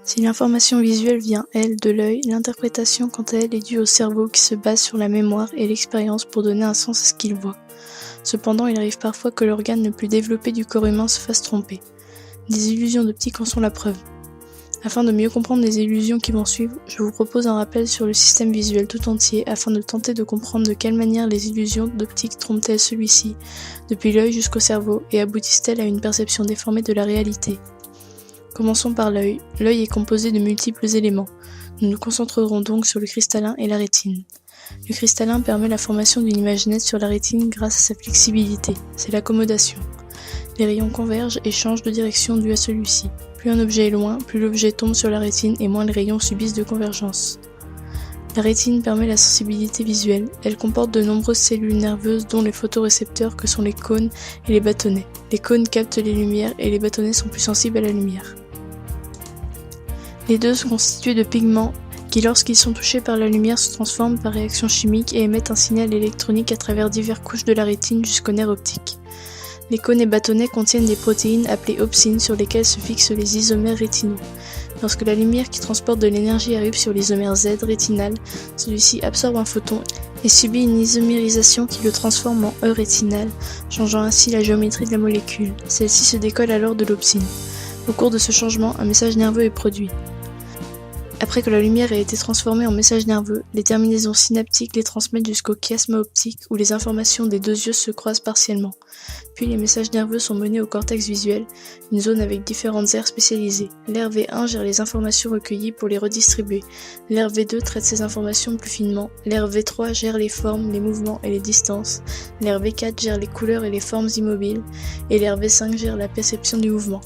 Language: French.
Si l'information visuelle vient, elle, de l'œil, l'interprétation, quant à elle, est due au cerveau qui se base sur la mémoire et l'expérience pour donner un sens à ce qu'il voit. Cependant, il arrive parfois que l'organe le plus développé du corps humain se fasse tromper. Des illusions d'optique en sont la preuve. Afin de mieux comprendre les illusions qui vont suivre, je vous propose un rappel sur le système visuel tout entier afin de tenter de comprendre de quelle manière les illusions d'optique trompent-elles celui-ci, depuis l'œil jusqu'au cerveau, et aboutissent-elles à une perception déformée de la réalité. Commençons par l'œil. L'œil est composé de multiples éléments. Nous nous concentrerons donc sur le cristallin et la rétine. Le cristallin permet la formation d'une image nette sur la rétine grâce à sa flexibilité, c'est l'accommodation. Les rayons convergent et changent de direction due à celui-ci. Plus un objet est loin, plus l'objet tombe sur la rétine et moins les rayons subissent de convergence. La rétine permet la sensibilité visuelle. Elle comporte de nombreuses cellules nerveuses dont les photorécepteurs que sont les cônes et les bâtonnets. Les cônes captent les lumières et les bâtonnets sont plus sensibles à la lumière. Les deux sont constitués de pigments qui, lorsqu'ils sont touchés par la lumière, se transforment par réaction chimique et émettent un signal électronique à travers diverses couches de la rétine jusqu'au nerf optique. Les cônes et bâtonnets contiennent des protéines appelées opsines sur lesquelles se fixent les isomères rétinaux. Lorsque la lumière qui transporte de l'énergie arrive sur l'isomère Z rétinal, celui-ci absorbe un photon et subit une isomérisation qui le transforme en E rétinal, changeant ainsi la géométrie de la molécule. Celle-ci se décolle alors de l'opsine. Au cours de ce changement, un message nerveux est produit. Après que la lumière ait été transformée en message nerveux, les terminaisons synaptiques les transmettent jusqu'au chiasme optique où les informations des deux yeux se croisent partiellement. Puis les messages nerveux sont menés au cortex visuel, une zone avec différentes aires spécialisées. L'aire V1 gère les informations recueillies pour les redistribuer. L'aire V2 traite ces informations plus finement. L'aire V3 gère les formes, les mouvements et les distances. L'aire V4 gère les couleurs et les formes immobiles. Et l'aire V5 gère la perception du mouvement.